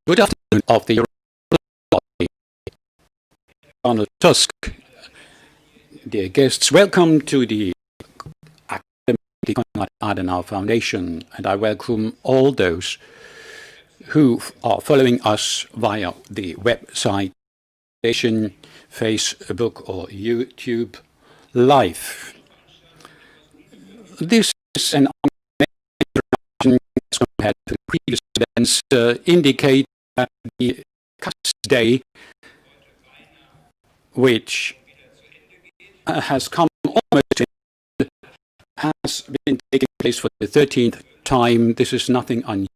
Good afternoon of the European Donald Tusk. Dear guests, welcome to the Konrad-Adenauer Foundation, and I welcome all those who are following us via the website, Facebook or YouTube Live. This is an introduction as compared to previous events indicate that the Tusk Day, which has come almost to end, has been taking place for the 13th time. This is nothing unusual.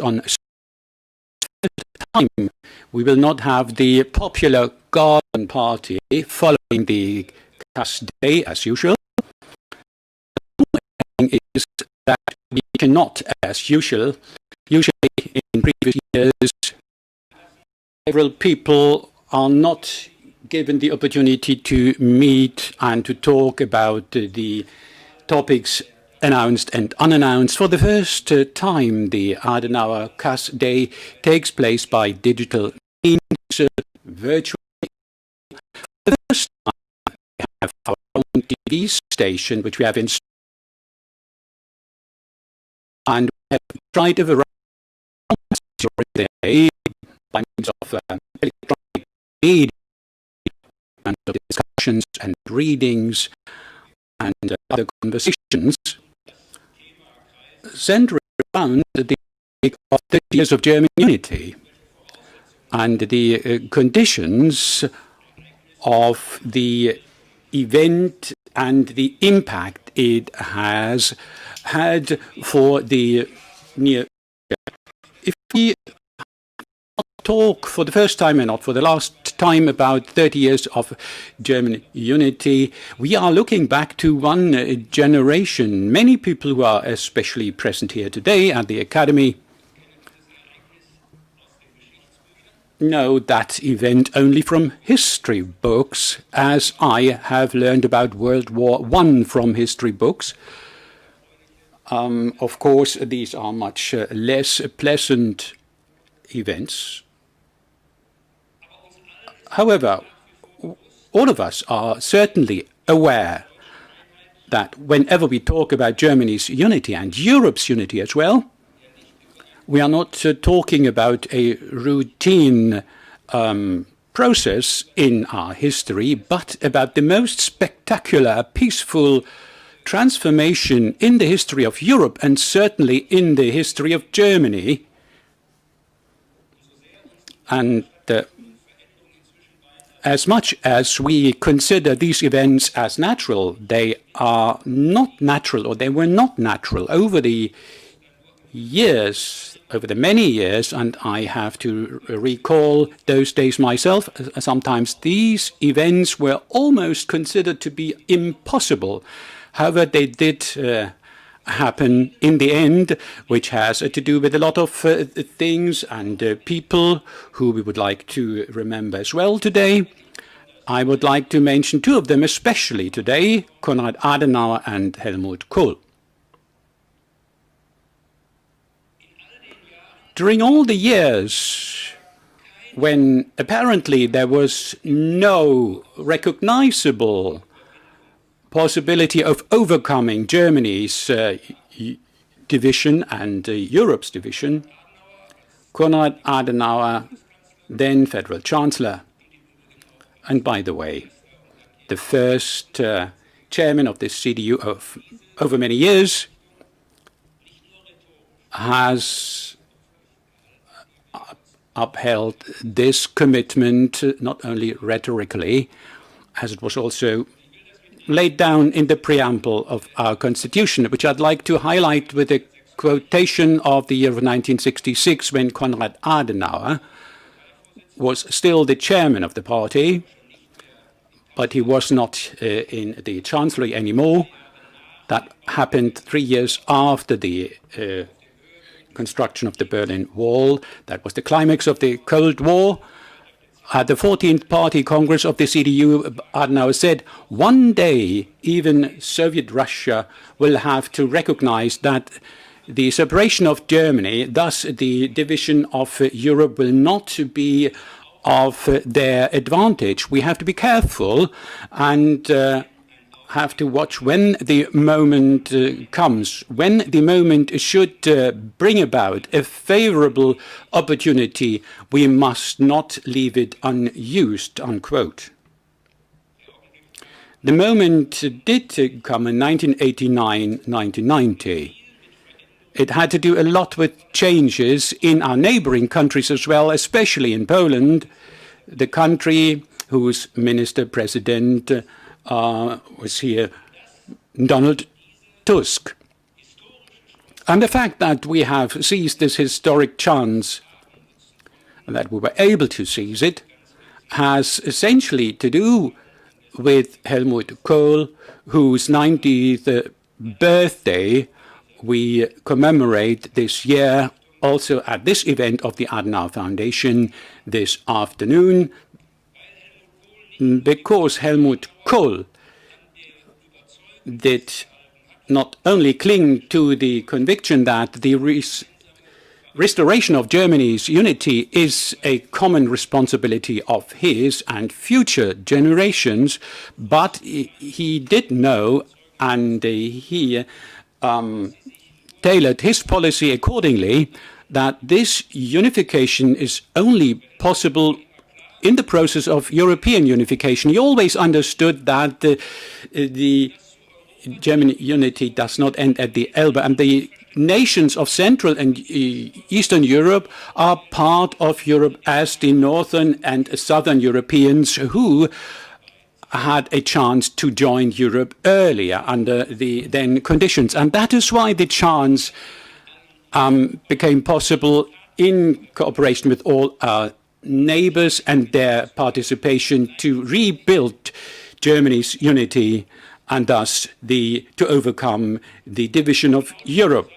On time, we will not have the popular garden party following the Tusk Day as usual. The thing is that we cannot, as usually in previous years, several people are not given the opportunity to meet and to talk about the topics announced and unannounced. For the first time, the Adenauer Tusk Day takes place by digital means, virtually. For the first time, we have our own TV station, which we have installed, and we have tried a variety of during the day by means of electronic media, and of discussions and readings and other conversations, centering around the topic of 30 years of German unity and the conditions of the event and the impact it has had for the near future. If we talk for the first time and not for the last time about 30 years of German unity, we are looking back to one generation. Many people who are especially present here today at the Academy know that event only from history books, as I have learned about World War I from history books. Of course, these are much less pleasant events. However, all of us are certainly aware that whenever we talk about Germany's unity and Europe's unity as well, we are not talking about a routine process in our history, but about the most spectacular, peaceful transformation in the history of Europe and certainly in the history of Germany. And as much as we consider these events as natural, they are not natural, or they were not natural over the years, over the many years, and I have to recall those days myself. Sometimes these events were almost considered to be impossible. However, they did happen in the end, which has to do with a lot of things and people who we would like to remember as well today. I would like to mention two of them especially today, Konrad Adenauer and Helmut Kohl. During all the years when apparently there was no recognizable possibility of overcoming Germany's division and Europe's division, Konrad Adenauer, then Federal Chancellor, and by the way, the first chairman of this CDU of over many years, has upheld this commitment not only rhetorically, as it was also laid down in the preamble of our Constitution, which I'd like to highlight with a quotation of the year of 1966, when Konrad Adenauer was still the chairman of the party, but he was not in the chancellery anymore. That happened 3 years after the construction of the Berlin Wall. That was the climax of the Cold War. At the 14th Party Congress of the CDU, Adenauer said, one day even Soviet Russia will have to recognize that the separation of Germany, thus the division of Europe, will not be of their advantage. We have to be careful and have to watch when the moment comes, when the moment should bring about a favorable opportunity. We must not leave it unused, unquote. The moment did come in 1989-1990. It had to do a lot with changes in our neighboring countries as well, especially in Poland, the country whose minister-president was here, Donald Tusk. And the fact that we have seized this historic chance, and that we were able to seize it, has essentially to do with Helmut Kohl, whose 90th birthday we commemorate this year, also at this event of the Adenauer Foundation this afternoon, because Helmut Kohl did not only cling to the conviction that the restoration of Germany's unity is a common responsibility of his and future generations, but he did know, and he tailored his policy accordingly, that this unification is only possible in the process of European unification. He always understood that the German unity does not end at the Elbe, and the nations of Central and Eastern Europe are part of Europe as the Northern and Southern Europeans who had a chance to join Europe earlier under the then conditions. And that is why the chance became possible in cooperation with all our neighbors and their participation to rebuild Germany's unity and thus to overcome the division of Europe.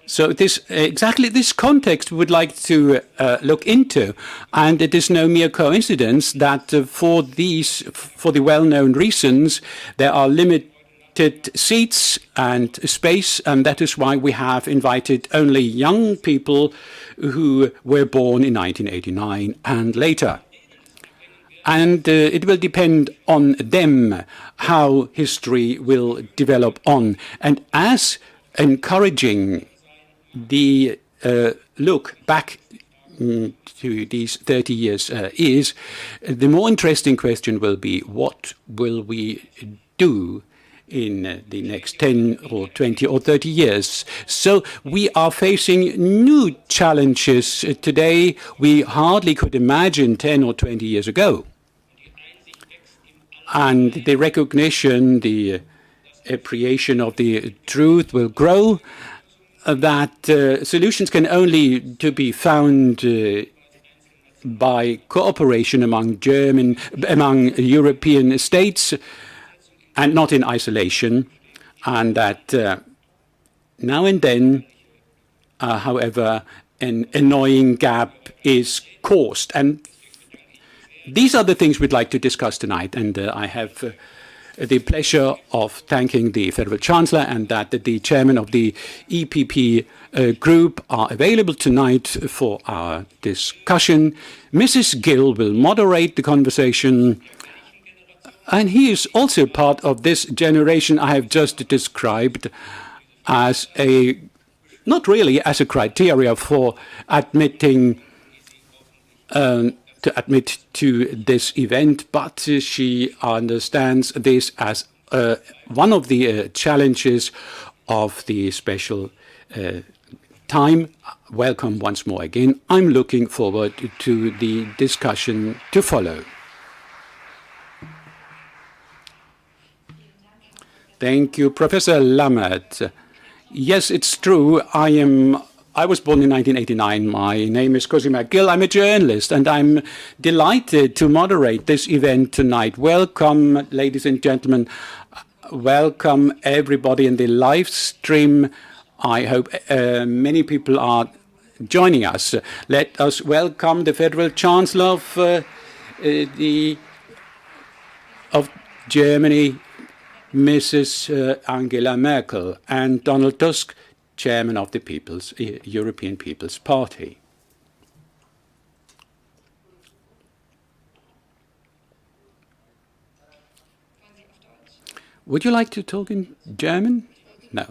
So exactly this context we would like to look into, and it is no mere coincidence that for the well-known reasons, there are limited seats and space, and that is why we have invited only young people who were born in 1989 and later. And it will depend on them how history will develop on. And as encouraging the look back to these 30 years is, the more interesting question will be, what will we do in the next 10 or 20 or 30 years? So we are facing new challenges today we hardly could imagine 10 or 20 years ago. And the recognition, the appreciation of the truth will grow, that solutions can only to be found by cooperation among European states and not in isolation, and that now and then, however, an annoying gap is caused. And these are the things we'd like to discuss tonight, and I have the pleasure of thanking the Federal Chancellor and that the chairman of the EPP group are available tonight for our discussion. Mrs. Gill will moderate the conversation, and he is also part of this generation I have just described as not really as a criteria for admitting to admit to this event, but she understands this as one of the challenges of the special time. Welcome once more again. I'm looking forward to the discussion to follow. Thank you, Professor Lammert. Yes, it's true. I was born in 1989. My name is Cosima Gill. I'm a journalist, and I'm delighted to moderate this event tonight. Welcome, ladies and gentlemen. Welcome, everybody in the live stream I hope many people are joining us. Let us welcome the Federal Chancellor of Germany, Mrs. Angela Merkel, and Donald Tusk, Chairman of the European People's Party. Would you like to talk in German? No.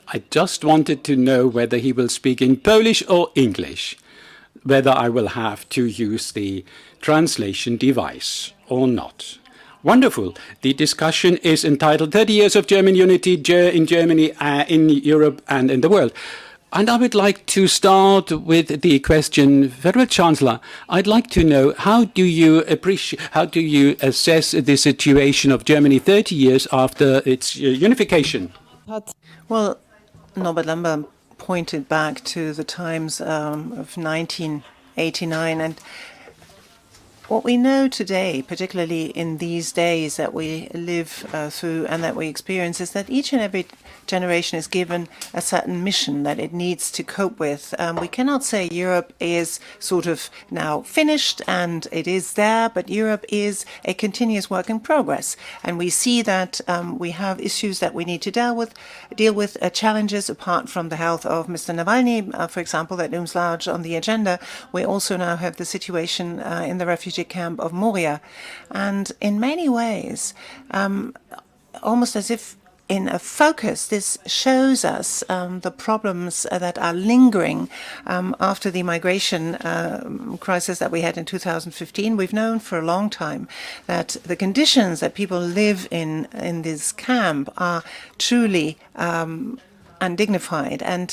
I just wanted to know whether he will speak in Polish or English, whether I will have to use the translation device or not. Wonderful. The discussion is entitled 30 Years of German Unity in Germany, in Europe and in the world. And I would like to start with the question, Federal Chancellor, I'd like to know how do you assess the situation of Germany 30 years after its unification? Well, Norbert Lamber pointed back to the times of 1989, and what we know today, particularly in these days that we live through and that we experience, is that each and every generation is given a certain mission that it needs to cope with. We cannot say Europe is sort of now finished and it is there, but Europe is a continuous work in progress. And we see that we have issues that we need to deal with challenges apart from the health of Mr. Navalny, for example, that looms large on the agenda. We also now have the situation in the refugee camp of Moria. And in many ways, almost as if in a focus, this shows us the problems that are lingering after the migration crisis that we had in 2015. We've known for a long time that the conditions that people live in this camp are truly undignified. And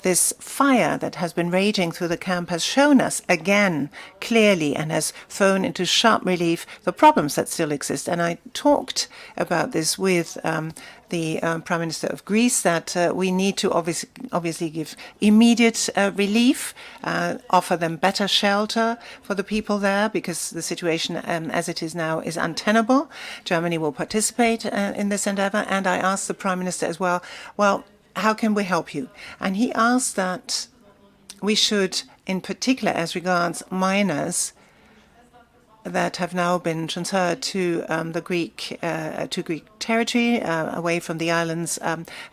this fire that has been raging through the camp has shown us again clearly and has thrown into sharp relief the problems that still exist. And I talked about this with the Prime Minister of Greece, that we need to obviously give immediate relief, offer them better shelter for the people there, because the situation as it is now is untenable. Germany will participate in this endeavor. And I asked the Prime Minister as well, how can we help you? And he asked that we should, in particular as regards minors that have now been transferred to Greek territory, away from the islands,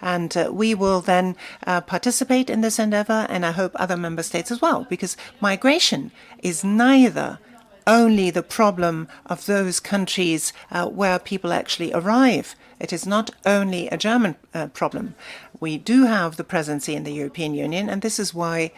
and we will then participate in this endeavor, and I hope other member states as well, because migration is neither only the problem of those countries where people actually arrive. It is not only a German problem. We do have the presidency in the European Union, and this is why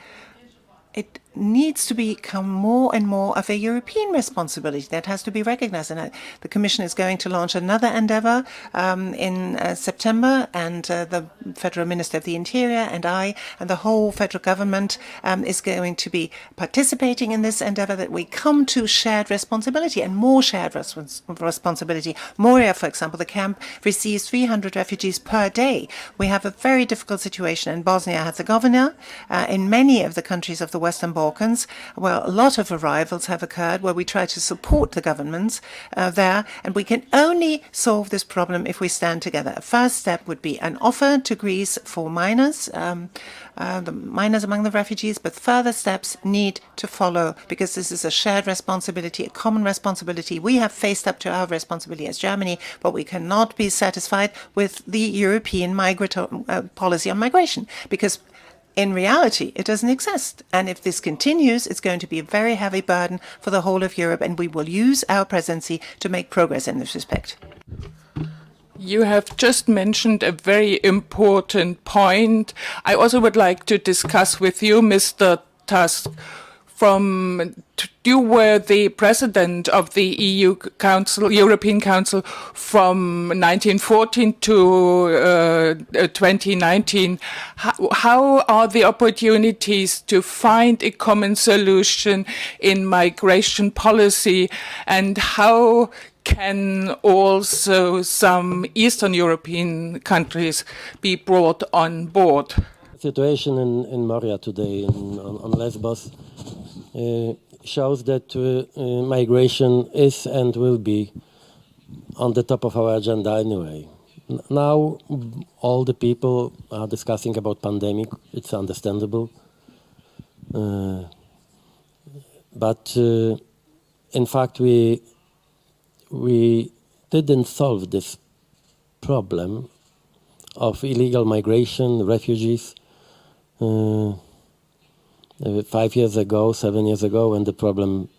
it needs to become more and more of a European responsibility that has to be recognized. And the Commission is going to launch another endeavor in September, and the Federal Minister of the Interior and I and the whole federal government is going to be participating in this endeavor, that we come to shared responsibility and more shared responsibility. Moria, for example, the camp receives 300 refugees per day. We have a very difficult situation in Bosnia-Herzegovina, in many of the countries of the Western Balkans, where a lot of arrivals have occurred, where we try to support the governments there, and we can only solve this problem if we stand together. A first step would be an offer to Greece for minors, the minors among the refugees, but further steps need to follow, because this is a shared responsibility, a common responsibility. We have faced up to our responsibility as Germany, but we cannot be satisfied with the European policy on migration, because in reality, it doesn't exist. And if this continues, it's going to be a very heavy burden for the whole of Europe, and we will use our presidency to make progress in this respect. You have just mentioned a very important point. I also would like to discuss with you, Mr. Tusk. You were the president of the European Council from 1914 to 2019. How are the opportunities to find a common solution in migration policy, and how can also some Eastern European countries be brought on board? The situation in Moria today on Lesbos shows that migration is and will be on the top of our agenda anyway. Now all the people are discussing about pandemic. It's understandable. But in fact, we didn't solve this problem of illegal migration, refugees. 5 years ago, 7 years ago, when the problem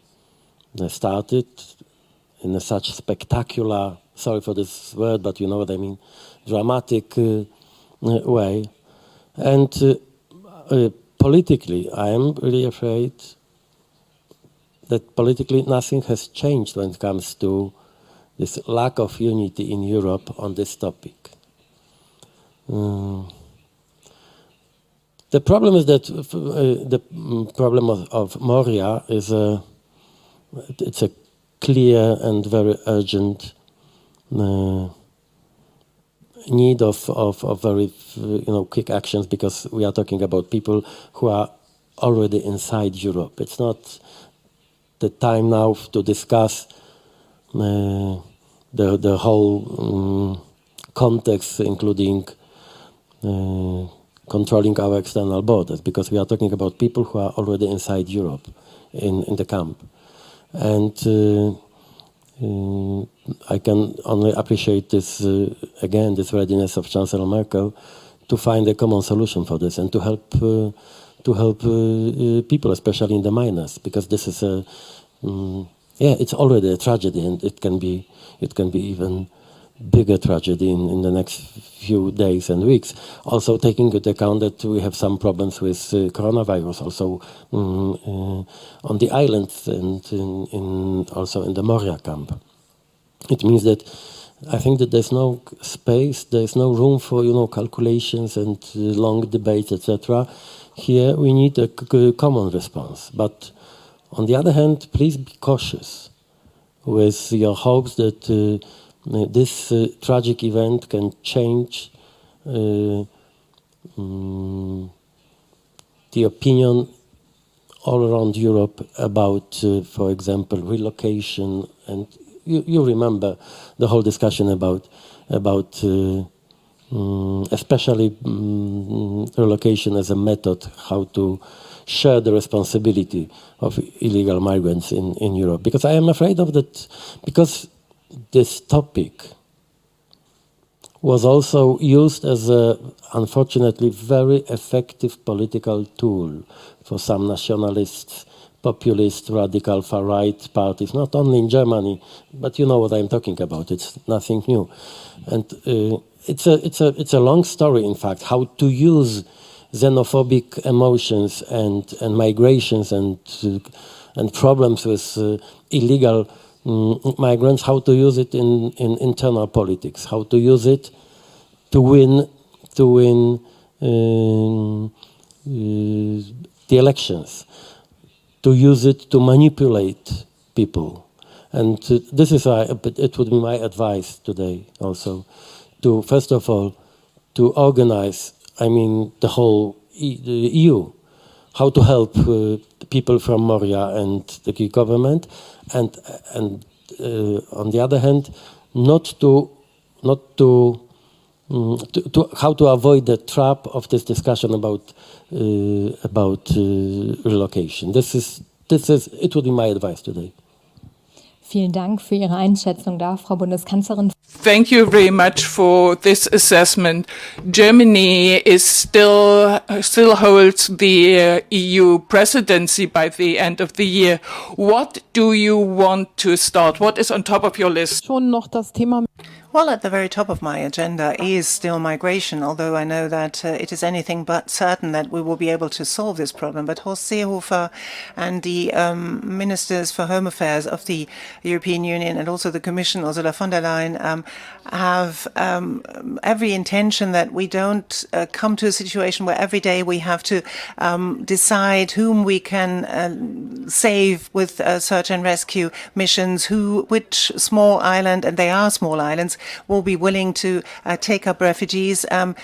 started in a such spectacular, sorry for this word, but you know what I mean, dramatic way. And politically, I am really afraid that politically nothing has changed when it comes to this lack of unity in Europe on this topic. The problem is that the problem of Moria is it's a clear and very urgent need of very quick actions, because we are talking about people who are already inside Europe. It's not the time now to discuss the whole context, including controlling our external borders, because we are talking about people who are already inside Europe in the camp. And I can only appreciate this, again, this readiness of Chancellor Merkel to find a common solution for this and to help people, especially in the miners, because this is it's already a tragedy, and it can be even bigger tragedy in the next few days and weeks. Also taking into account that we have some problems with coronavirus also on the islands and also in the Moria camp. It means that I think that there's no space, there's no room for calculations and long debates, etc. Here we need a common response. But on the other hand, please be cautious with your hopes that this tragic event can change the opinion all around Europe about, for example, relocation. And you remember the whole discussion about especially relocation as a method, how to share the responsibility of illegal migrants in Europe. Because I am afraid of that, because this topic was also used as a, unfortunately, very effective political tool for some nationalists, populist, radical, far-right parties, not only in Germany, but you know what I'm talking about. It's nothing new. And it's a long story, in fact, how to use xenophobic emotions and migrations and problems with illegal migrants, how to use it in internal politics, how to use it to win the elections, to use it to manipulate people. And this is why it would be my advice today also, to first of all, to organize, the whole the EU, how to help people from Moria and the Greek government, and on the other hand, how to avoid the trap of this discussion about relocation. This is it would be my advice today. Vielen Dank für Ihre Einschätzung da, Frau Bundeskanzlerin. Thank you very much for this assessment. Germany is still holds the EU presidency by the end of the year. What do you want to start? What is on top of your list? Schon noch das Thema. Well, at the very top of my agenda is still migration, although I know that it is anything but certain that we will be able to solve this problem. But Horst Seehofer and the ministers for home affairs of the European Union and also the Commission, Ursula von der Leyen, have every intention that we don't come to a situation where every day we have to decide whom we can save with search and rescue missions, which small island, and they are small islands, will be willing to take up refugees. I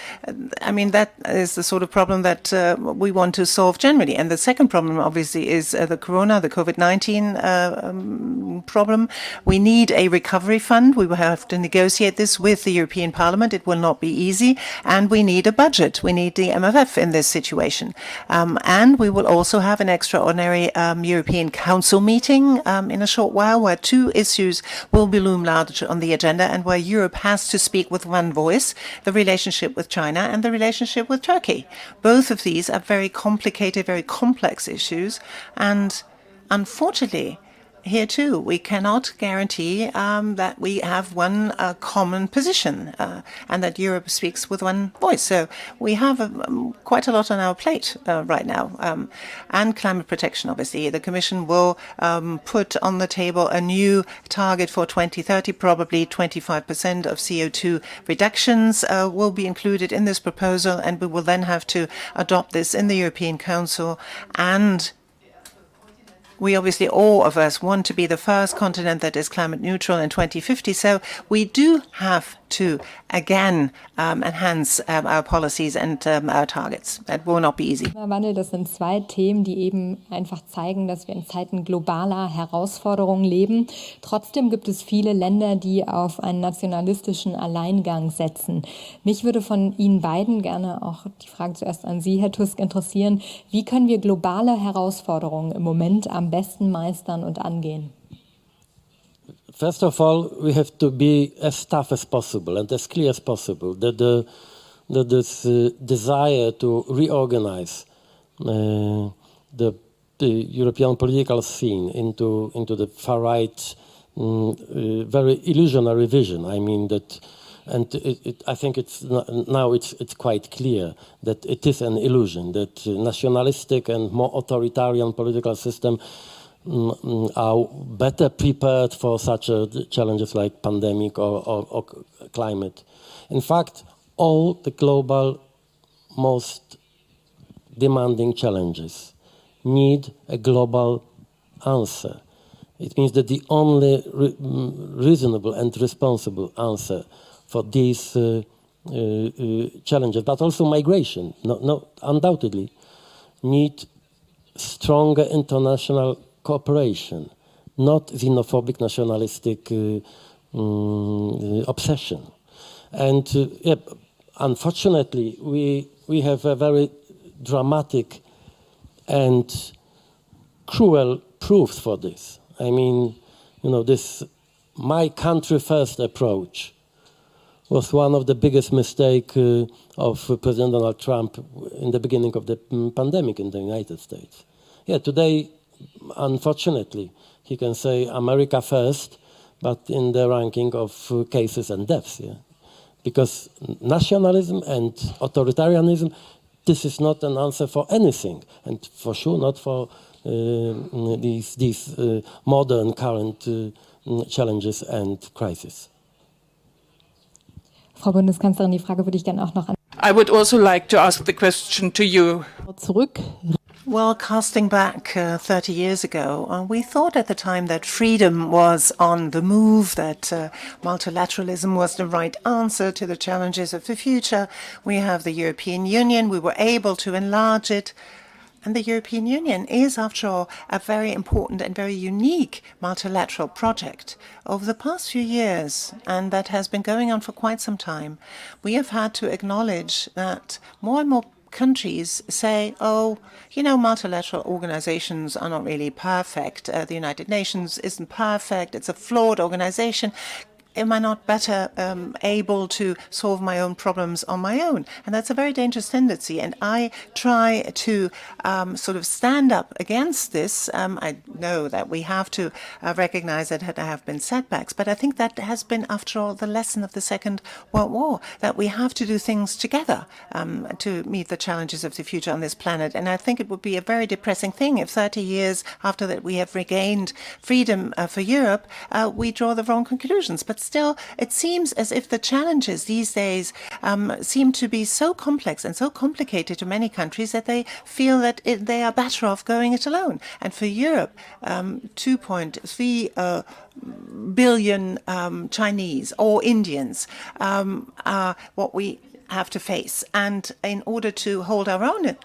mean, that is the sort of problem that we want to solve generally. And the second problem, obviously, is the COVID-19 problem. We need a recovery fund. We will have to negotiate this with the European Parliament. It will not be easy. And we need a budget. We need the MFF in this situation. And we will also have an extraordinary European Council meeting in a short while, where two issues will be loom large on the agenda and where Europe has to speak with one voice: the relationship with China and the relationship with Turkey. Both of these are very complicated, very complex issues, and unfortunately, here too, we cannot guarantee that we have one common position and that Europe speaks with one voice. So we have quite a lot on our plate right now. And climate protection, obviously. The Commission will put on the table a new target for 2030. Probably 25% of CO2 reductions will be included in this proposal, and we will then have to adopt this in the European Council. And we obviously, all of us, want to be the first continent that is climate neutral in 2050. So we do have to, again, enhance our policies and our targets. That will not be easy. Klimawandel, das sind zwei Themen, die eben einfach zeigen, dass wir in Zeiten globaler Herausforderungen leben. Trotzdem gibt es viele Länder, die auf einen nationalistischen Alleingang setzen. Mich würde von Ihnen beiden gerne auch die Frage zuerst an Sie, Herr Tusk, interessieren. Wie können wir globale Herausforderungen im Moment am besten meistern und angehen? First of all, we have to be as tough as possible and as clear as possible that this desire to reorganize the European political scene into the far right, very illusionary vision. I mean that, and I think it's quite clear that it is an illusion, that nationalistic and more authoritarian political system are better prepared for such challenges like pandemic or climate. In fact, all the global most demanding challenges need a global answer. It means that the only reasonable and responsible answer for these challenges, but also migration, undoubtedly, need stronger international cooperation, not xenophobic nationalistic obsession. And unfortunately, we have a very dramatic and cruel proofs for this. I mean, this my country first approach was one of the biggest mistakes of President Donald Trump in the beginning of the pandemic in the United States. Yeah, today, unfortunately, he can say America first, but in the ranking of cases and deaths. Yeah? Because nationalism and authoritarianism, this is not an answer for anything, and for sure not for these modern current challenges and crises. Frau Bundeskanzlerin, die Frage würde ich gerne auch noch an I would also like to ask the question to you. zurück. Well, casting back 30 years ago, we thought at the time that freedom was on the move, that multilateralism was the right answer to the challenges of the future. We have the European Union. We were able to enlarge it. And the European Union is, after all, a very important and very unique multilateral project. Over the past few years, and that has been going on for quite some time, we have had to acknowledge that more and more countries say, oh, multilateral organizations are not really perfect. The United Nations isn't perfect. It's a flawed organization. Am I not better able to solve my own problems on my own? And that's a very dangerous tendency. And I try to sort of stand up against this. I know that we have to recognize that there have been setbacks, but I think that has been, after all, the lesson of the Second World War, that we have to do things together to meet the challenges of the future on this planet. And I think it would be a very depressing thing if 30 years after that we have regained freedom for Europe, we draw the wrong conclusions. But still, it seems as if the challenges these days seem to be so complex and so complicated to many countries that they feel that they are better off going it alone. And for Europe, 2.3 billion Chinese or Indians are what we have to face. And in order to hold our own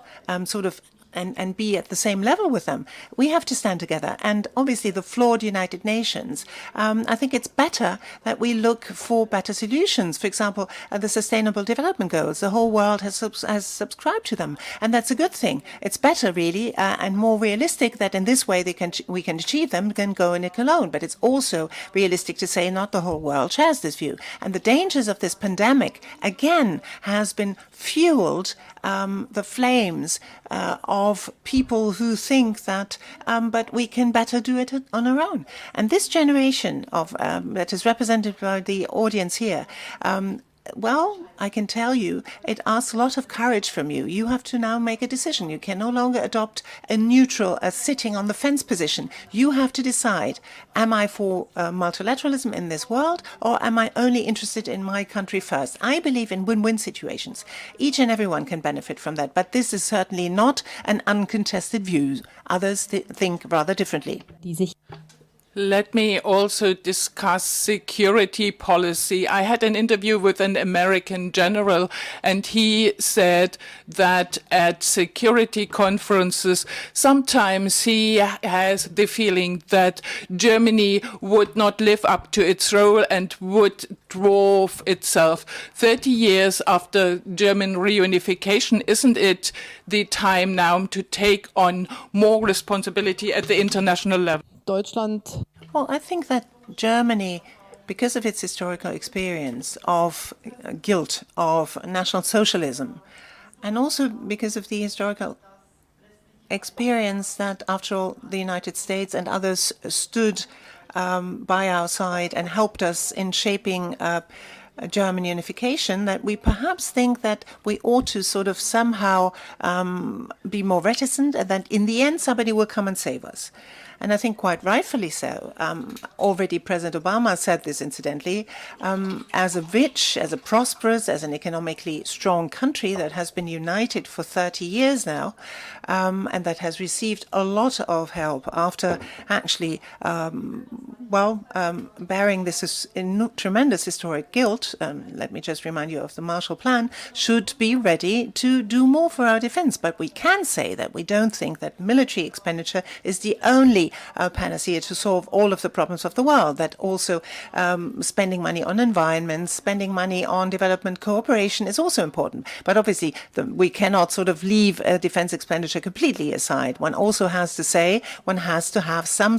and be at the same level with them, we have to stand together. And obviously the flawed United Nations, I think it's better that we look for better solutions. For example, the Sustainable Development Goals, the whole world has subscribed to them. And that's a good thing. It's better, really, and more realistic that in this way we can achieve them than go in it alone. But it's also realistic to say not the whole world shares this view. And the dangers of this pandemic, again, has been fueled the flames of people who think that, but we can better do it on our own. And this generation of that is represented by the audience here, well, I can tell you, it asks a lot of courage from you. You have to now make a decision. You can no longer adopt a neutral, sitting on the fence position. You have to decide, am I for multilateralism in this world, or am I only interested in my country first? I believe in win-win situations. Each and everyone can benefit from that, but this is certainly not an uncontested view. Others think rather differently. Let me also discuss security policy. I had an interview with an American general, and he said that at security conferences, sometimes he has the feeling that Germany would not live up to its role and would dwarf itself. 30 years after German reunification, isn't it the time now to take on more responsibility at the international level? Deutschland. Well, I think that Germany, because of its historical experience of guilt, of National Socialism, and also because of the historical experience that, after all, the United States and others stood by our side and helped us in shaping German unification, that we perhaps think that we ought to sort of somehow be more reticent, and that in the end somebody will come and save us. And I think quite rightfully so. Already President Obama said this, incidentally, as a rich, as a prosperous, as an economically strong country that has been united for 30 years now, and that has received a lot of help after actually, bearing this tremendous historic guilt, let me just remind you of the Marshall Plan, should be ready to do more for our defense. But we can say that we don't think that military expenditure is the only panacea to solve all of the problems of the world, that also spending money on environment, spending money on development cooperation is also important. But obviously, we cannot sort of leave defense expenditure completely aside. One also has to say, one has to have some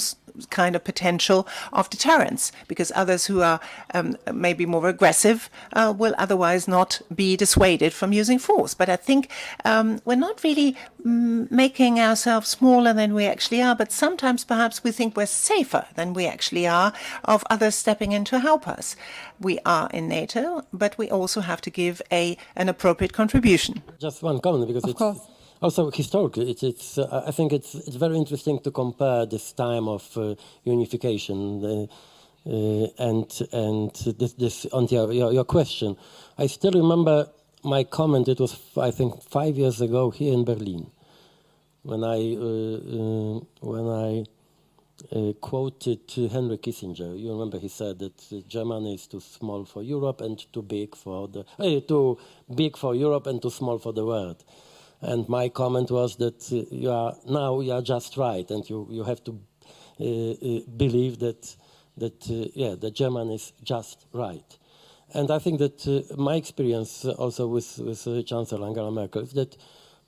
kind of potential of deterrence, because others who are maybe more aggressive will otherwise not be dissuaded from using force. But I think we're not really making ourselves smaller than we actually are, but sometimes perhaps we think we're safer than we actually are of others stepping in to help us. We are in NATO, but we also have to give an appropriate contribution. Just one comment, because it's also historically, I think it's very interesting to compare this time of unification and this on your question. I still remember my comment. It was, I think, 5 years ago here in Berlin, when I quoted Henry Kissinger. You remember he said that Germany is too small for Europe and too big for too big for Europe and too small for the world. And my comment was that you are just right, and you have to believe that Germany is just right. And I think that my experience also with Chancellor Angela Merkel is that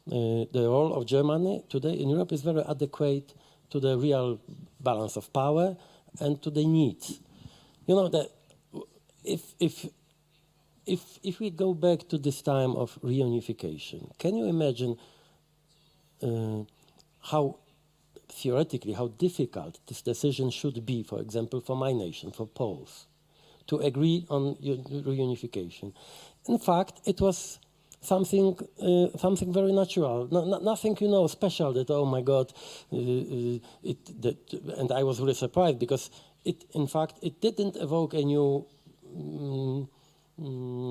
the role of Germany today in Europe is very adequate to the real balance of power and to the needs. You know, that if we go back to this time of reunification, can you imagine how theoretically, how difficult this decision should be, for example, for my nation, for Poles, to agree on reunification? In fact, it was something very natural, nothing, special that, oh my God, and I was really surprised, because in fact, it didn't evoke a new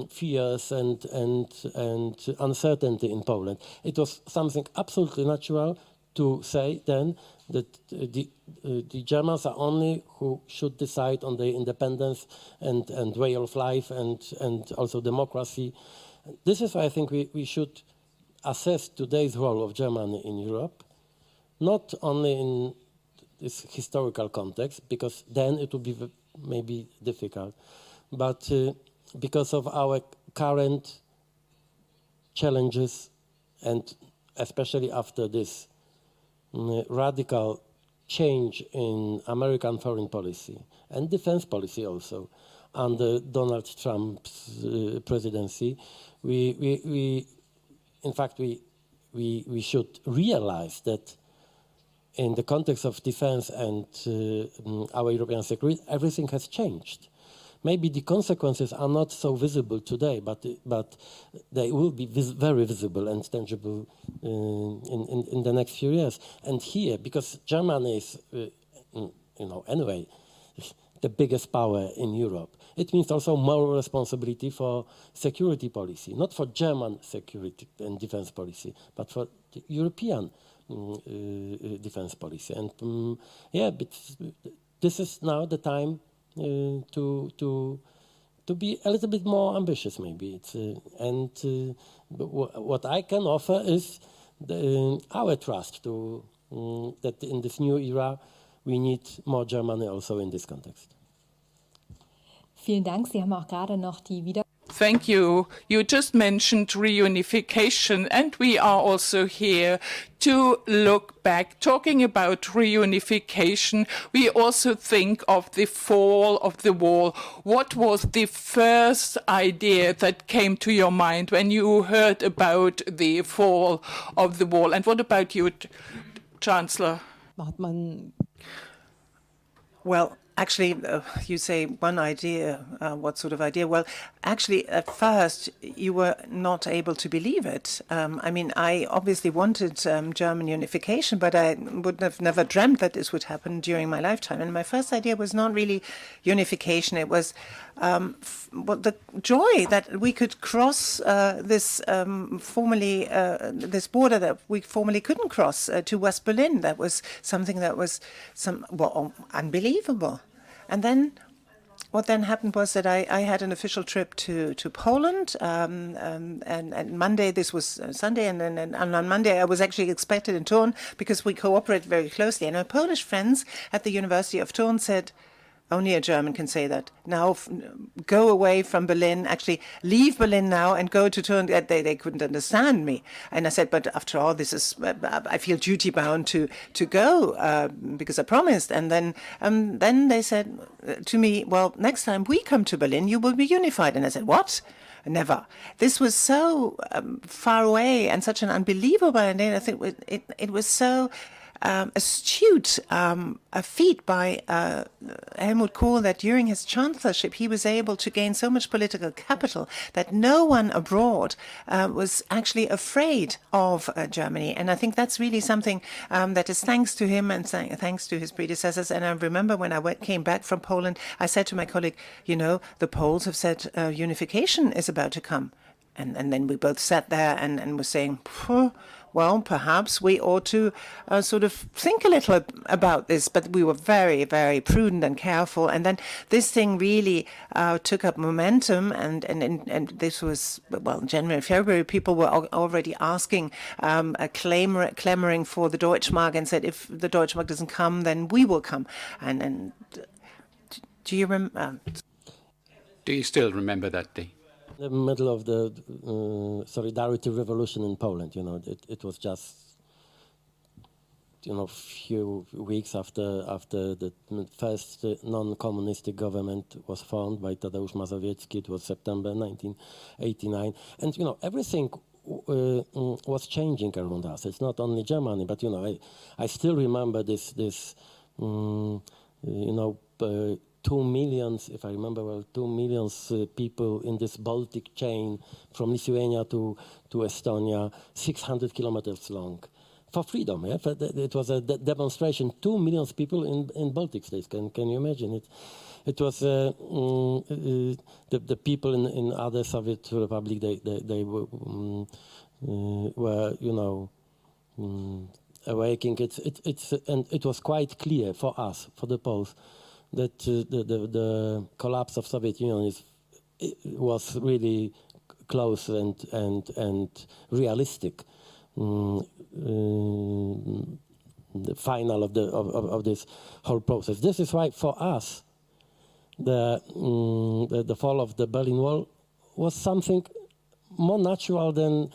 fears and uncertainty in Poland. It was something absolutely natural to say then that the Germans are only who should decide on their independence and way of life and also democracy. This is why I think we should assess today's role of Germany in Europe, not only in this historical context, because then it would be maybe difficult, but because of our current challenges, and especially after this radical change in American foreign policy and defense policy also under Donald Trump's presidency, we should realize that in the context of defense and our European security, everything has changed. Maybe the consequences are not so visible today, but they will be very visible and tangible in the next few years. And here, because Germany is, anyway, the biggest power in Europe, it means also moral responsibility for security policy, not for German security and defense policy, but for the European defense policy. And but this is now the time to be a little bit more ambitious, maybe. What I can offer is our trust that in this new era we need more Germany also in this context. Vielen Dank. Sie haben auch gerade noch die Thank you. You just mentioned reunification, and we are also here to look back. Talking about reunification, we also think of the fall of the wall. What was the first idea that came to your mind when you heard about the fall of the wall? And what about you, Chancellor? Well, actually, you say one idea. What sort of idea? Well, actually, at first, you were not able to believe it. I obviously wanted German unification, but I would have never dreamt that this would happen during my lifetime. And my first idea was not really unification. It was the joy that we could cross this border that we formerly couldn't cross to West Berlin. That was something that was unbelievable. And then what then happened was that I had an official trip to Poland, and Monday, this was Sunday, and on Monday I was actually expected in Thurn because we cooperate very closely. And our Polish friends at the University of Thurn said, only a German can say that. Now go away from Berlin, actually leave Berlin now and go to Thurn. They couldn't understand me. And I said, but after all, I feel duty bound to go because I promised. And then they said to me, well, next time we come to Berlin, you will be unified. And I said, what? Never. This was so far away and such an unbelievable idea. I think it was so astute a feat by Helmut Kohl that during his chancellorship he was able to gain so much political capital that no one abroad was actually afraid of Germany. And I think that's really something that is thanks to him and thanks to his predecessors. And I remember when I came back from Poland, I said to my colleague, the Poles have said unification is about to come. And then we both sat there and were saying, well, perhaps we ought to sort of think a little about this. But we were very, very prudent and careful. And then this thing really took up momentum. And this was, well, in January, February, people were already asking, clamoring for the Deutschmark and said, if the Deutschmark doesn't come, then we will come. And do you remember? Do you still remember that day? The middle of the Solidarity Revolution in Poland, it was just, few weeks after the first non-communistic government was formed by Tadeusz Mazowiecki. It was September 1989, and everything was changing around us. It's not only Germany, but I still remember this 2 million, if I remember well, 2 million people in this Baltic chain from Lithuania to Estonia, 600 kilometers long, for freedom. Yeah? It was a demonstration. 2 million people in Baltic states. Can you imagine it? it was the people in other Soviet republic. They were, awakening. And it was quite clear for us, for the Poles, that the collapse of Soviet Union was really close and realistic. The final of this whole process. This is why, for us, the fall of the Berlin Wall was something more natural than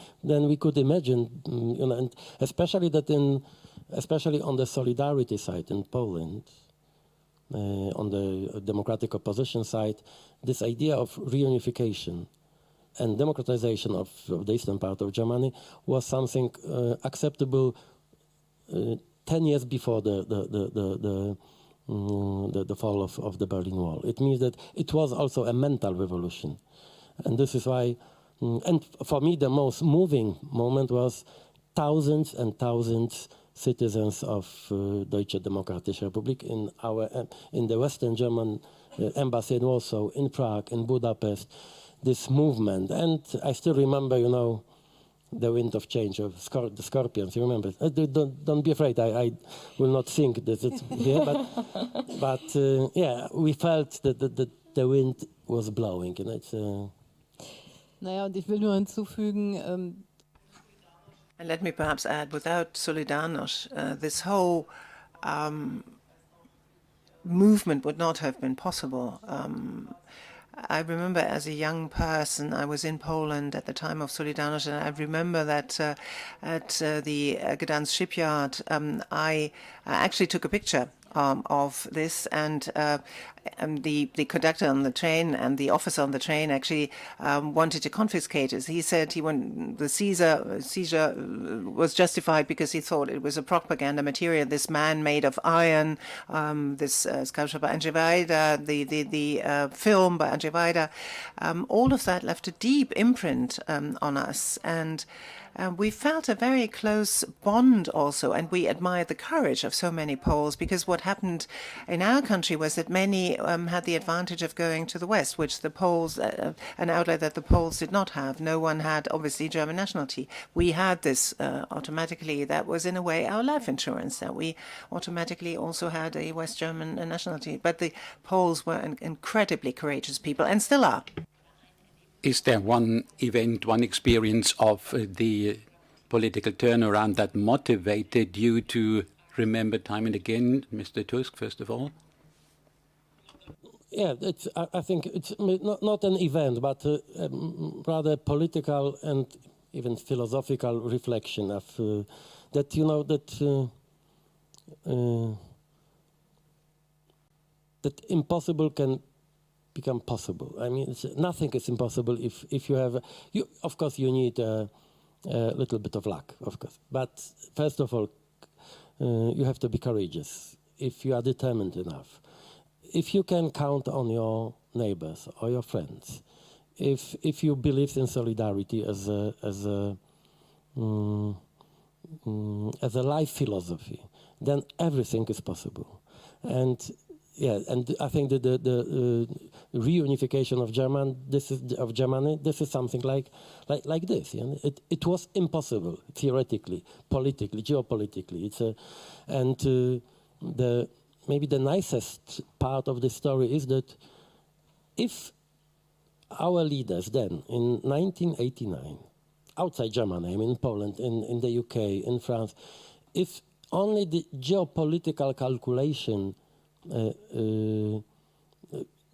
we could imagine, and especially on the solidarity side in Poland, on the democratic opposition side, this idea of reunification and democratization of the eastern part of Germany was something acceptable 10 years before the fall of the Berlin Wall. It means that it was also a mental revolution, and this is why. And for me, the most moving moment was thousands and thousands citizens of Deutsche Demokratische Republik in the Western German embassy in Warsaw, in Prague, in Budapest. This movement, and I still remember, the wind of change of the Scorpions. You remember? Don't be afraid. I will not sing this here, but we felt that the wind was blowing, It's. Naja, und ich will nur hinzufügen. And let me perhaps add, without Solidarność, this whole movement would not have been possible. I remember as a young person, I was in Poland at the time of Solidarność, and I remember that at the Gdansk shipyard, I actually took a picture of this, and the conductor on the train and the officer on the train actually wanted to confiscate it. He said the seizure was justified because he thought it was a propaganda material. This man made of iron, this sculpture by Andrzej Wajda, the film by Andrzej Wajda, all of that left a deep imprint on us, and we felt a very close bond also, and we admired the courage of so many Poles, because what happened in our country was that many had the advantage of going to the West, which the Poles, an outlet that the Poles did not have. No one had, obviously, German nationality. We had this automatically. That was, in a way, our life insurance, that we automatically also had a West German nationality. But the Poles were incredibly courageous people, and still are. Is there one event, one experience of the political turnaround that motivated you to remember time and again, Mr. Tusk, first of all? Yeah, I think it's not an event, but rather political and even philosophical reflection of that. That impossible can become possible. I mean, nothing is impossible if you have. Of course, you need a little bit of luck, of course. But first of all, you have to be courageous. If you are determined enough, if you can count on your neighbors or your friends, if you believe in solidarity as a life philosophy, then everything is possible. And I think that the reunification of Germany. This is something like this. It was impossible theoretically, politically, geopolitically. Maybe the nicest part of the story is that if our leaders then in 1989, outside Germany, I mean Poland, in the UK, in France, if only the geopolitical calculation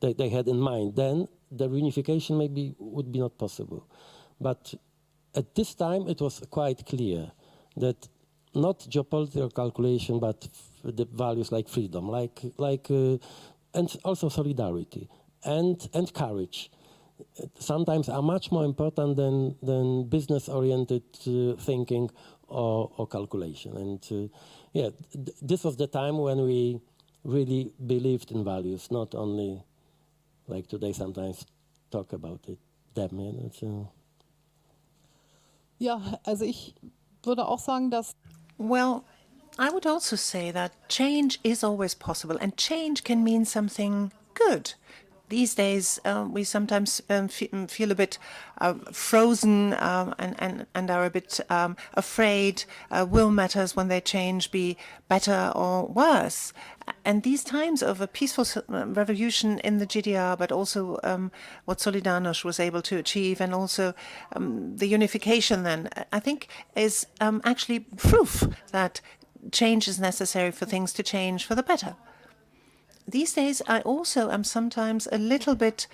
they had in mind, then the reunification maybe would be not possible. But at this time, it was quite clear that not geopolitical calculation, but the values like freedom, and also solidarity and courage, sometimes are much more important than business-oriented thinking or calculation. And this was the time when we really believed in values, not only like today sometimes talk about it. Ja, also ich würde auch sagen, dass. Well, I would also say that change is always possible, and change can mean something good. These days, we sometimes feel a bit frozen and are a bit afraid. Will matters, when they change, be better or worse? And these times of a peaceful revolution in the GDR, but also what Solidarność was able to achieve, and also the unification then, I think is actually proof that change is necessary for things to change for the better. These days, I also am sometimes a little bit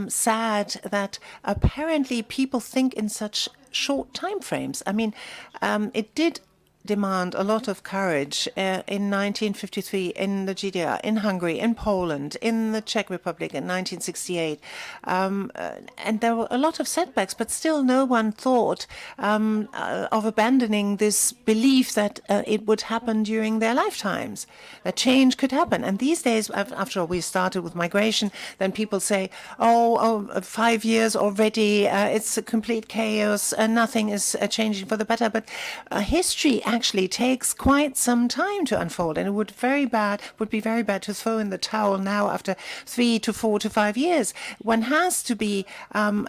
sad that apparently people think in such short time frames. I mean, it did demand a lot of courage in 1953 in the GDR, in Hungary, in Poland, in the Czech Republic in 1968. And there were a lot of setbacks, but still no one thought of abandoning this belief that it would happen during their lifetimes, that change could happen. And these days, after all, we started with migration, then people say, 5 years already, it's a complete chaos, nothing is changing for the better. But history actually takes quite some time to unfold, and it would be very bad to throw in the towel now after 3 to 4 to 5 years. One has to be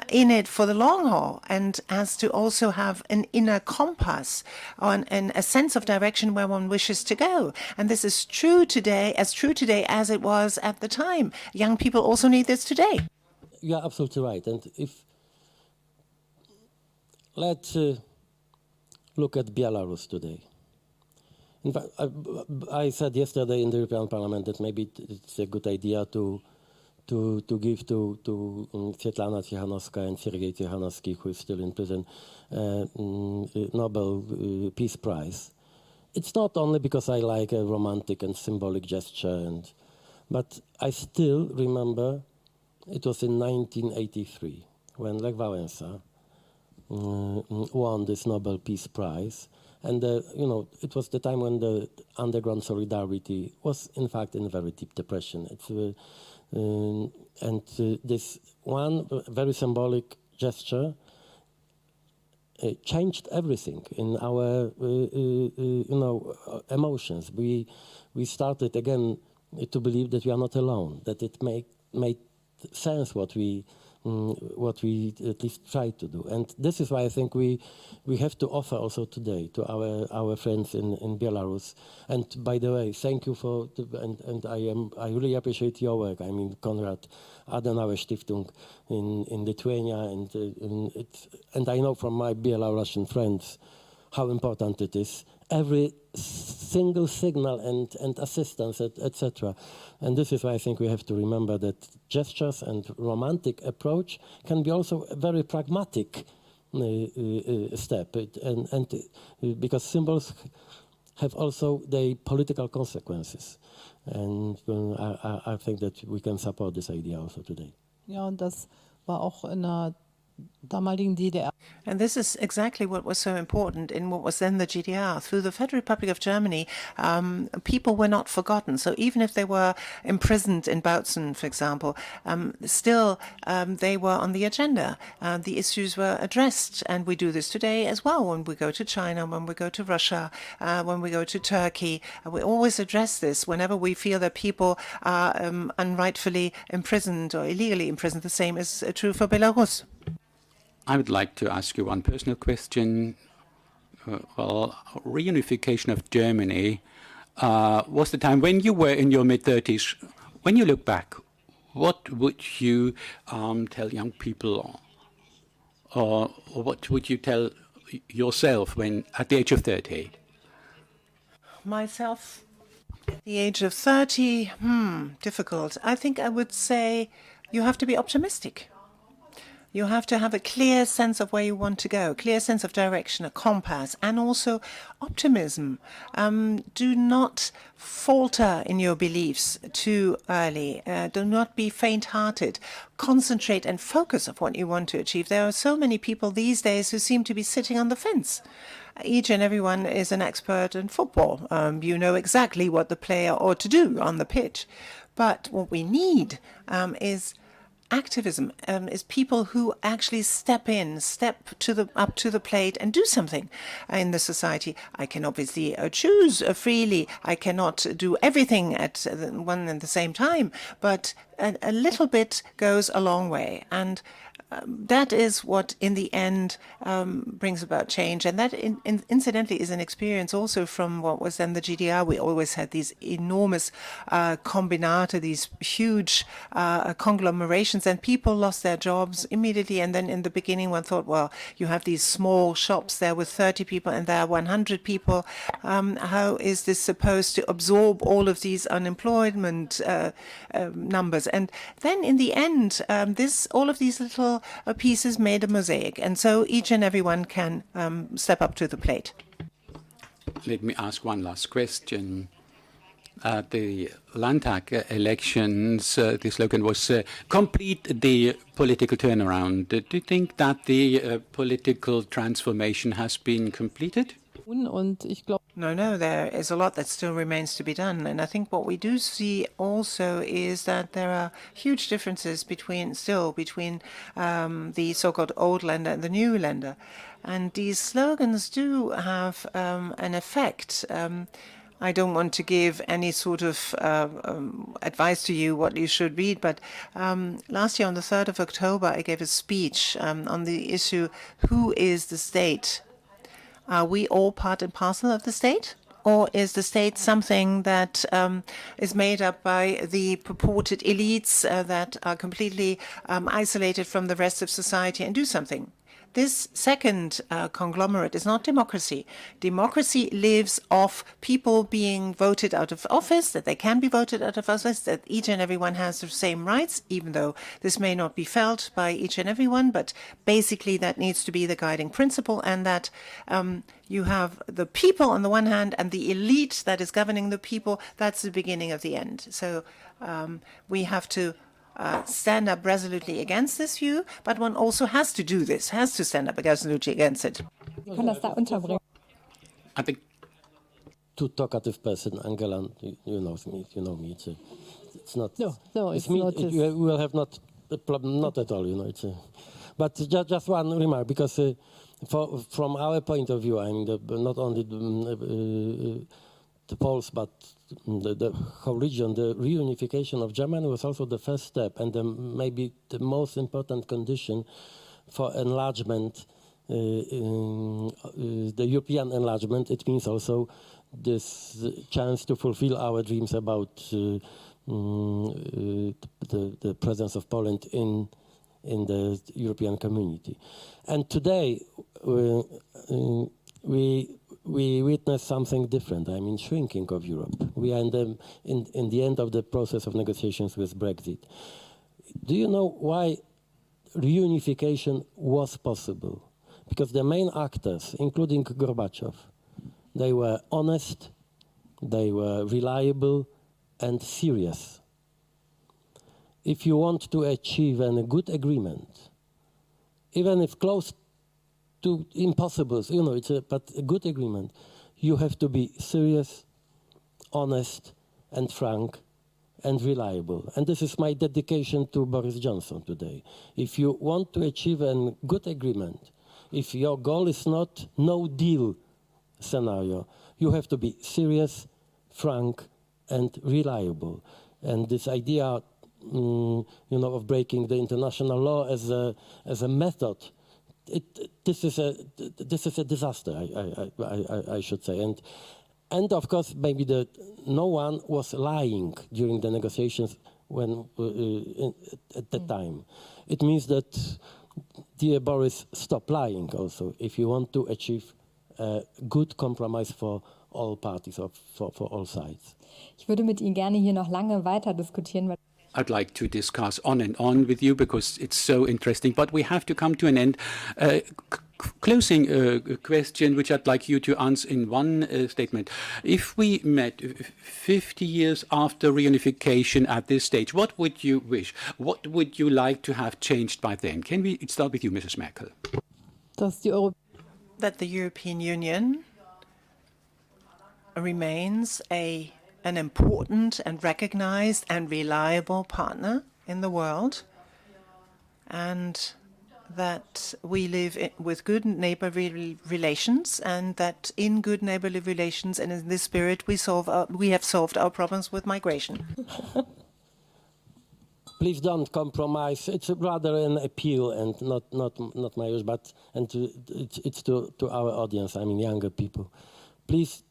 in it for the long haul, and has to also have an inner compass and a sense of direction where one wishes to go. And this is true today as it was at the time. Young people also need this today. You're absolutely right. And if let's look at Belarus today. In fact, I said yesterday in the European Parliament that maybe it's a good idea to give to Svetlana Tikhanovskaya and Sergei Tikhanovsky, who is still in prison, Nobel Peace Prize. It's not only because I like a romantic and symbolic gesture, but I still remember it was in 1983 when Lech Wałęsa won this Nobel Peace Prize, and it was the time when the underground solidarity was, in fact, in very deep depression. This one very symbolic gesture changed everything in our, emotions. We started again to believe that we are not alone, that it made sense what we at least try to do. And this is why I think we have to offer also today to our friends in Belarus. And by the way, thank you and I really appreciate your work. I mean, Konrad-Adenauer-Stiftung in Lithuania, and I know from my Belarusian friends how important it is. Every single signal and assistance, etc. And this is why I think we have to remember that gestures and romantic approach can be also a very pragmatic step. Because symbols have also their political consequences. And I think that we can support this idea also today. Ja, und das war auch in der damaligen DDR. And this is exactly what was so important in what was then the GDR. Through the Federal Republic of Germany, people were not forgotten. So even if they were imprisoned in Bautzen, for example, still they were on the agenda. The issues were addressed, and we do this today as well. When we go to China, when we go to Russia, when we go to Turkey, we always address this whenever we feel that people are unrightfully imprisoned or illegally imprisoned. The same is true for Belarus. I would like to ask you one personal question. Reunification of Germany was the time when you were in your mid-30s. When you look back, what would you tell young people, or what would you tell yourself when at the age of 30? Myself, at the age of 30, difficult. I think I would say you have to be optimistic. You have to have a clear sense of where you want to go, clear sense of direction, a compass, and also optimism. Do not falter in your beliefs too early. Do not be faint-hearted. Concentrate and focus on what you want to achieve. There are so many people these days who seem to be sitting on the fence. Each and everyone is an expert in football. You know exactly what the player ought to do on the pitch. But what we need is activism is people who actually step up to the plate and do something in the society. I can obviously choose freely. I cannot do everything at one and the same time, but a little bit goes a long way. And that is what, in the end, brings about change. And that, incidentally, is an experience also from what was then the GDR. We always had these enormous combinate, these huge conglomerations, and people lost their jobs immediately. And then in the beginning, one thought, well, you have these small shops there with 30 people and there are 100 people. How is this supposed to absorb all of these unemployment numbers? And then in the end, all of these little pieces made a mosaic. And so each and every one can step up to the plate. Let me ask one last question. At the Landtag elections, the slogan was complete the political turnaround. Do you think that the political transformation has been completed? No, there is a lot that still remains to be done. And I think what we do see also is that there are huge differences between the so-called old Länder and the new Länder. And these slogans do have an effect. I don't want to give any sort of advice to you what you should read, but last year on the 3rd of October, I gave a speech on the issue, who is the state? Are we all part and parcel of the state? Or is the state something that is made up by the purported elites that are completely isolated from the rest of society and do something? This second conglomerate is not democracy. Democracy lives off people being voted out of office, that they can be voted out of office, that each and everyone has the same rights, even though this may not be felt by each and everyone, but basically that needs to be the guiding principle, and that you have the people on the one hand and the elite that is governing the people. That's the beginning of the end. So we have to stand up resolutely against this view, but one also has to do this, has to stand up resolutely against it. I think too talkative person, Angela, you know me. It's not. No, it's me. not. You will have not a problem, not at all. But just one remark, because from our point of view, I mean, not only the Poles, but the whole region, the reunification of Germany was also the first step and maybe the most important condition for enlargement, the European enlargement. It means also this chance to fulfill our dreams about the presence of Poland in the European community. And today, we witness something different. I mean, shrinking of Europe. We are in the end of the process of negotiations with Brexit. Do you know why reunification was possible? Because the main actors, including Gorbachev, they were honest, they were reliable, and serious. If you want to achieve a good agreement, even if close to impossible, but a good agreement, you have to be serious, honest, and frank, and reliable. And this is my dedication to Boris Johnson today. If you want to achieve a good agreement, if your goal is not no deal scenario, you have to be serious, frank, and reliable. And this idea, of breaking the international law as a method, this is a disaster, I should say, and of course maybe no one was lying during the negotiations at that time. It means that, dear Boris, stop lying. Also, if you want to achieve a good compromise for all parties or for all sides. Ich würde mit Ihnen gerne hier noch lange weiter diskutieren. I'd like to discuss on and on with you because it's so interesting, but we have to come to an end. Closing question, which I'd like you to answer in one statement. If we met 50 years after reunification at this stage, what would you wish? What would you like to have changed by then? Can we start with you, Mrs. Merkel? That the European Union remains an important and recognized and reliable partner in the world, and that we live with good neighborly relations, and that in good neighborly relations and in this spirit we have solved our problems with migration. Please don't compromise. It's rather an appeal, and not my use, but it's to our audience. I mean, younger people. Please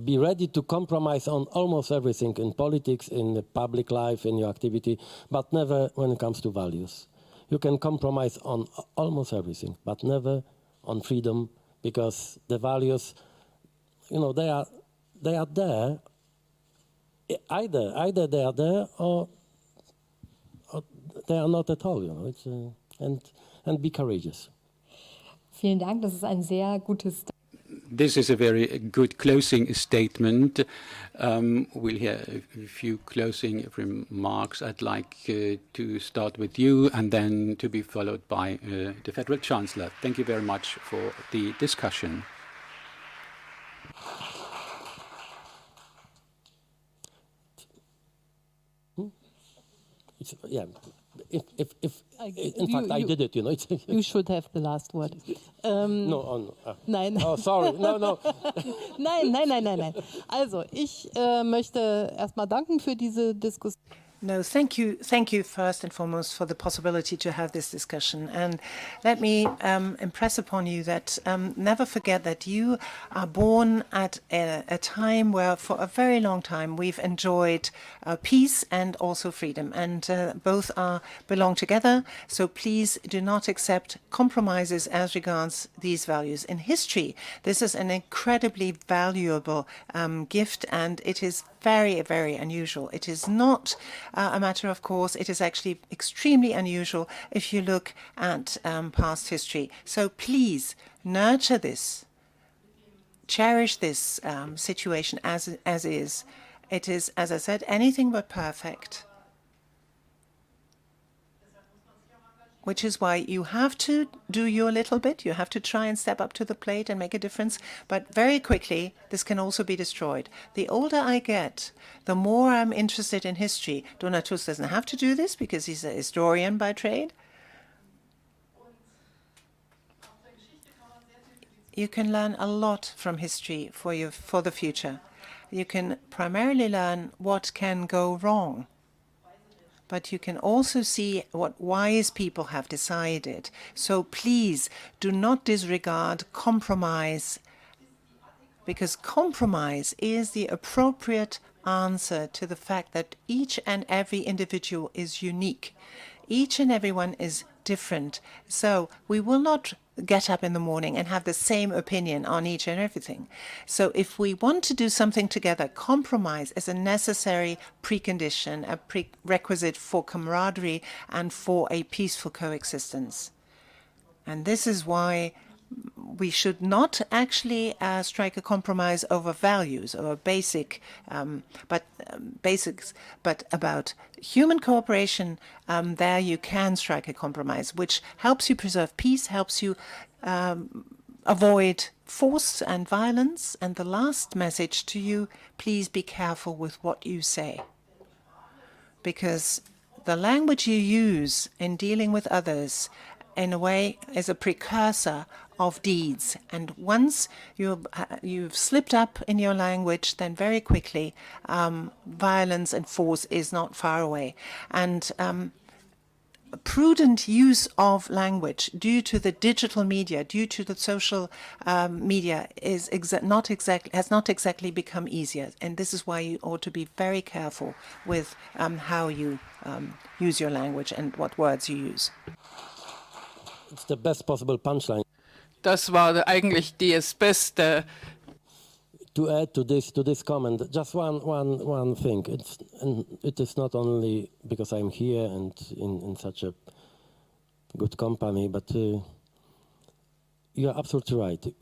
be ready to compromise on almost everything in politics, in the public life, in your activity, but never when it comes to values. You can compromise on almost everything, but never on freedom, because the values, you know, they are there. Either they are there or they are not at all, you know. It's, and be courageous. Vielen Dank, das ist ein sehr gutes. This is a very good closing statement. We'll hear a few closing remarks. I'd like to start with you and then to be followed by the Federal Chancellor. Thank you very much for the discussion. Yeah, in fact, I did it, you know. You should have the last word. No. Nein. Oh, sorry. No. Nein. Also, ich möchte erstmal danken für diese Diskussion. No, thank you first and foremost for the possibility to have this discussion. And let me impress upon you that never forget that you are born at a time where for a very long time we've enjoyed peace and also freedom. And both belong together. So please do not accept compromises as regards these values. In history, this is an incredibly valuable gift, and it is very, very unusual. It is not a matter of course. It is actually extremely unusual if you look at past history. So please nurture this, cherish this situation as is. It is, as I said, anything but perfect. Which is why you have to do your little bit. You have to try and step up to the plate and make a difference. But very quickly, this can also be destroyed. The older I get, the more I'm interested in history. Donald Tusk doesn't have to do this because he's a historian by trade. You can learn a lot from history for the future. You can primarily learn what can go wrong. But you can also see what wise people have decided. So please do not disregard compromise, because compromise is the appropriate answer to the fact that each and every individual is unique. Each and everyone is different. So we will not get up in the morning and have the same opinion on each and everything. So if we want to do something together, compromise is a necessary precondition, a prerequisite for camaraderie and for a peaceful coexistence. And this is why we should not actually strike a compromise over values, over basics, but about human cooperation. There you can strike a compromise, which helps you preserve peace, helps you avoid force and violence. And the last message to you: please be careful with what you say, because the language you use in dealing with others, in a way, is a precursor of deeds. And once you've slipped up in your language, then very quickly violence and force is not far away. And prudent use of language due to the digital media, due to the social media, has not exactly become easier. And this is why you ought to be very careful with how you use your language and what words you use. It's the best possible punchline. Das war eigentlich das Beste. To add to this comment, just one thing. It is not only because I'm here and in such a good company, but you are absolutely right.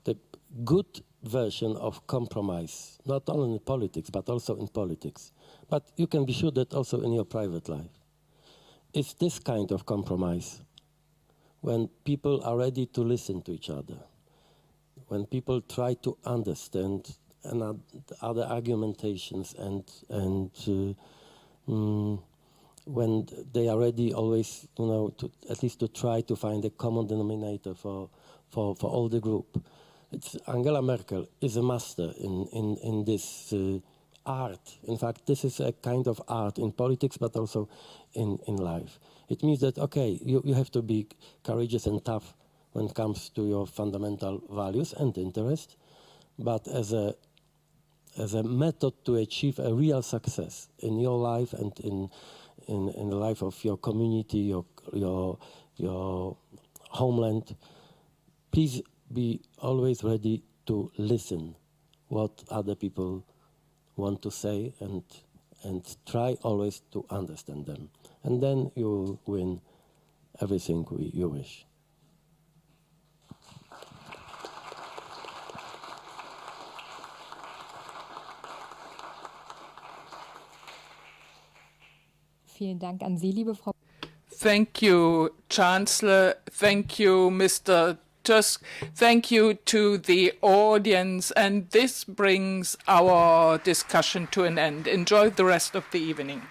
The good version of compromise, not only in politics, but also in politics, but you can be sure that also in your private life, is this kind of compromise. When people are ready to listen to each other, when people try to understand other argumentations and when they are ready, always, to at least to try to find a common denominator for all the group. Angela Merkel is a master in this art. In fact, this is a kind of art in politics, but also in life. It means that, okay, you have to be courageous and tough when it comes to your fundamental values and interests, but as a method to achieve a real success in your life and in the life of your community, your homeland, please be always ready to listen what other people want to say and try always to understand them. And then you will win everything you wish. Vielen Dank an Sie, liebe Frau. Thank you, Chancellor. Thank you, Mr. Tusk. Thank you to the audience. And this brings our discussion to an end. Enjoy the rest of the evening.